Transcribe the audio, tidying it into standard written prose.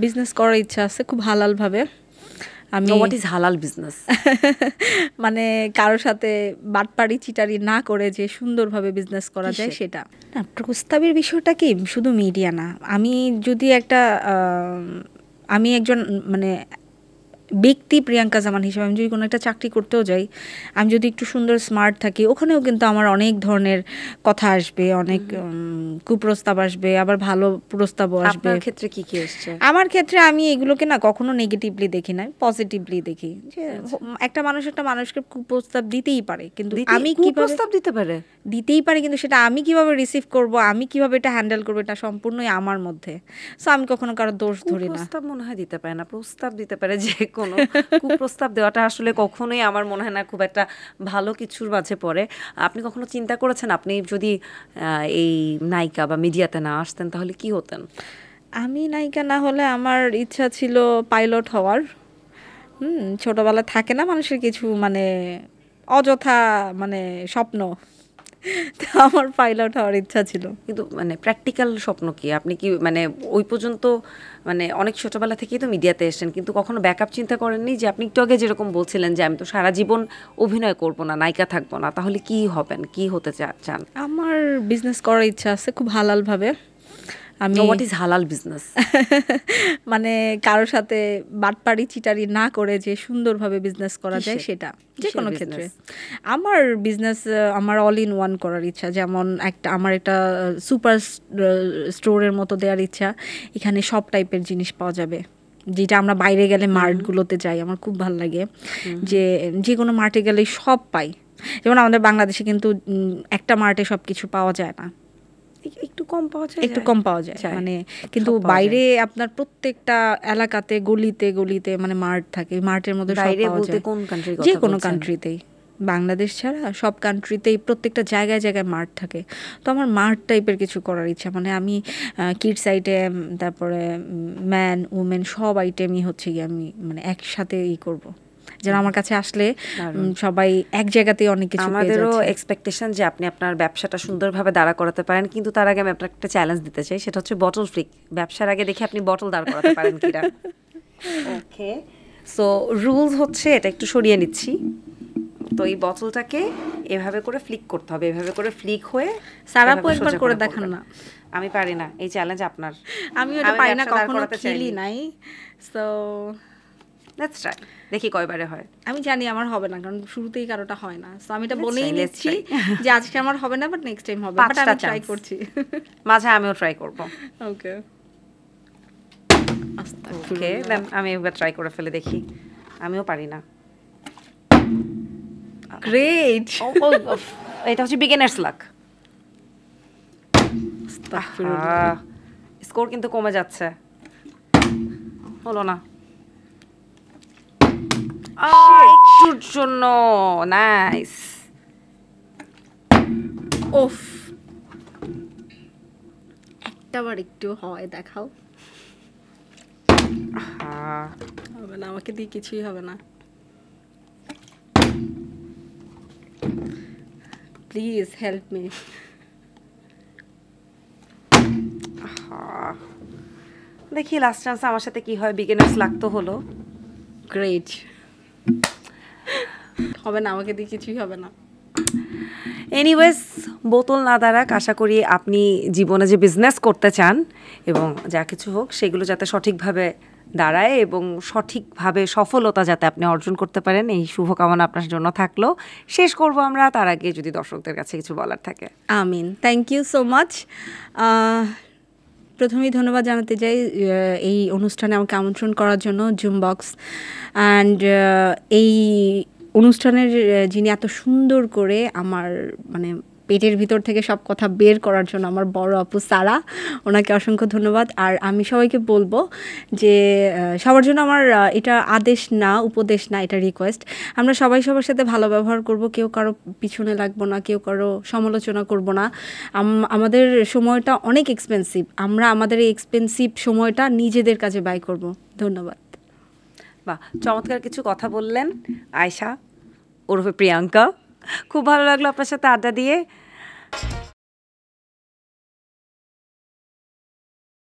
Business করার ইচ্ছা আছে খুব হালালভাবে। আমি হোয়াট ইজ হালাল বিজনেস? মানে কারোর সাথে বাটপাড়ি চিটারি না করে যে সুন্দরভাবে বিজনেস করা যায় সেটা না। প্রস্তাবের বিষয়টা কি শুধু মিডিয়া না, আমি যদি একটা আমি একজন মানে ব্যক্তি প্রিয়াঙ্কা জামান হিসেবে আমি যদি কোনো একটা চাকরি করতেও যাই, আমি যদি একটু সুন্দর স্মার্ট থাকি, ওখানেও কিন্তু আমার অনেক ধরনের কথা আসবে, অনেক কুপ্রস্তাব আসবে, আবার ভালো প্রস্তাবও আসবে। আপনার ক্ষেত্রে কি কি এসেছে? আমার ক্ষেত্রে আমি এগুলোকে না কখনো নেগেটিভলি দেখি না, পজিটিভলি দেখি যে একটা মানুষকে কুপ্রস্তাব দিতেই পারে, কিন্তু আমি কি প্রস্তাব দিতেই পারে, কিন্তু সেটা আমি কিভাবে রিসিভ করব, আমি কিভাবে এটা হ্যান্ডেল করবো, এটা সম্পূর্ণই আমার মধ্যে। সো আমি কখনো কারো দোষ ধরি না। প্রস্তাব মনে হয় দিতে পারে না, প্রস্তাব দিতে পারে যে কোনো কুপ্রস্তাব দেওয়াটা আসলে কখনোই আমার মনে হয় না খুব একটা ভালো কিছুর মাঝে পড়ে। আপনি কখনো চিন্তা করেছেন আপনি যদি এই নায়িকা বা মিডিয়াতে না আসতেন তাহলে কি হতেন? আমি নায়িকা না হলে আমার ইচ্ছা ছিল পাইলট হওয়ার। ছোটবেলা থাকে না মানুষের কিছু মানে অযথা মানে স্বপ্ন, তো আমার পাইলট হওয়ার ইচ্ছা ছিল। কিন্তু মানে প্র্যাকটিক্যাল স্বপ্ন কি? আপনি কি মানে ওই পর্যন্ত মানে অনেক ছোটবেলা থেকেই তো মিডিয়াতে এসেছেন, কিন্তু কখনো ব্যাকআপ চিন্তা করেননি যে আপনি একটু আগে যেরকম বলছিলেন যে আমি তো সারা জীবন অভিনয় করব না, নায়িকা থাকবো না, তাহলে কি হবেন, কি হতে চান? আমার বিজনেস করার ইচ্ছা আছে খুব হালালভাবে। আমি হোয়াট ইজ হালাল বিজনেস? মানে কারোর সাথে বাটপাড়ি চিটারি না করে যে সুন্দরভাবে বিজনেস করা যায় সেটা, যে কোনো ক্ষেত্রে। আমার বিজনেস আমার অল ইন ওয়ান করার ইচ্ছা, যেমন আমার একটা সুপার স্টোরের মতো দেওয়ার ইচ্ছা। এখানে সব টাইপের জিনিস পাওয়া যাবে, যেটা আমরা বাইরে গেলে মার্টগুলোতে যাই, আমার খুব ভালো লাগে যে কোনো মার্টে গেলে সব পাই। যেমন আমাদের বাংলাদেশে কিন্তু একটা মার্টে সব কিছু পাওয়া যায় না, একটু কম পাওয়া যায় মানে, কিন্তু বাইরে আপনার প্রত্যেকটা এলাকাতে গলিতে গলিতে মানে মার্ট থাকে, মার্টের মধ্যে সব পাওয়া যায়। যে কোনো কান্ট্রিতেই, বাংলাদেশ ছাড়া সব কান্ট্রিতেই প্রত্যেকটা জায়গায় জায়গায় মার্ট থাকে। তো আমার মার্ট টাইপের কিছু করার ইচ্ছা, মানে আমি কিডস আইটেম, তারপরে ম্যান উমেন সব আইটেমই হচ্ছে গিয়ে আমি মানে একসাথে করব, যেন আমার কাছে আসলে সবাই এক জায়গাতেই অনেক কিছু পেয়ে যাচ্ছে। আমাদেরও এক্সপেকটেশন যে আপনি আপনার ব্যবসাটা সুন্দরভাবে দাঁড়া করাতে পারেন, কিন্তু তার আগে আমি আপনাকে একটা চ্যালেঞ্জ দিতে চাই, সেটা হচ্ছে বটল ফ্লিক। ব্যবসার আগে দেখি আপনি বটল দাঁড় করাতে পারেন কিনা। ওকে, সো রুলস হচ্ছে এটা একটু সরিয়ে নিচ্ছি। তো এই বোতলটাকে এভাবে করে ফ্লিক করতে হবে, এভাবে করে ফ্লিক হয়ে। স্যার আপু একবার করে দেখান না। আমি পারি না, এই চ্যালেঞ্জ আপনার। আমি ওটা পারি না, কখনো খেলি নাই। সো লেটস ট্রাই, দেখি কয়বারে হয়। আমি জানি আমার হবে না, কারণ শুরুতেই কারোটা হয় না। সো আমি এটা বলেই নিচ্ছি যে আজকে আমার হবে না, বাট নেক্সট টাইম হবে। বাট আমি ট্রাই করছি, মাঝে আমিও ট্রাই করব। ওকে ওকে, দেন আমি একবার ট্রাই করে ফেলে দেখি। আমিও পারি না। গ্রেট, এটা হচ্ছে বিগিনার্স লাক। স্কোর কিন্তু কমে যাচ্ছে, হলো না একটুর জন্য। নাইস। ওফ, একটাবার একটু হয় দেখাও। হবে না, আমাকে দিয়ে কিছুই হবে না। Please help me. দেখি লাস্ট চান্স আমার সাথে কি হয়। বিগিনার্স লাক তো হলো। গ্রেট। হবে না, আমাকে দিয়ে কিছুই হবে না। এনিওয়েজ, বোতল না দাঁড়াক। আশা করি আপনি জীবনে যে বিজনেস করতে চান এবং যা কিছু হোক সেগুলো যাতে সঠিকভাবে দাঁড়ায় এবং সঠিকভাবে সফলতা যাতে আপনি অর্জন করতে পারেন, এই শুভকামনা আপনার জন্য থাকলো। শেষ করব আমরা, তার আগে যদি দর্শকদের কাছে কিছু বলার থাকে। আমিন। Thank you so much. প্রথমেই ধন্যবাদ জানাতে চাই এই অনুষ্ঠানে আমাকে আমন্ত্রণ করার জন্য, জুমবক্স। অ্যান্ড এই অনুষ্ঠানের যিনি এত সুন্দর করে আমার মানে পেটের ভিতর থেকে সব কথা বের করার জন্য আমার বড় আপু সারা, ওনাকে অসংখ্য ধন্যবাদ। আর আমি সবাইকে বলবো যে সবার জন্য আমার এটা আদেশ না, উপদেশ না, এটা রিকোয়েস্ট। আমরা সবাই সবার সাথে ভালো ব্যবহার করব, কেউ কারো পিছনে লাগবো না, কেউ কারো সমালোচনা করব না। আমাদের সময়টা অনেক এক্সপেন্সিভ, আমরা আমাদের এই এক্সপেন্সিভ সময়টা নিজেদের কাজে ব্যয় করব। ধন্যবাদ। বাহ, চমৎকার কিছু কথা বললেন আয়শা ওরফে প্রিয়াঙ্কা। খুব ভালো লাগলো আপনার সাথে আড্ডা দিয়ে।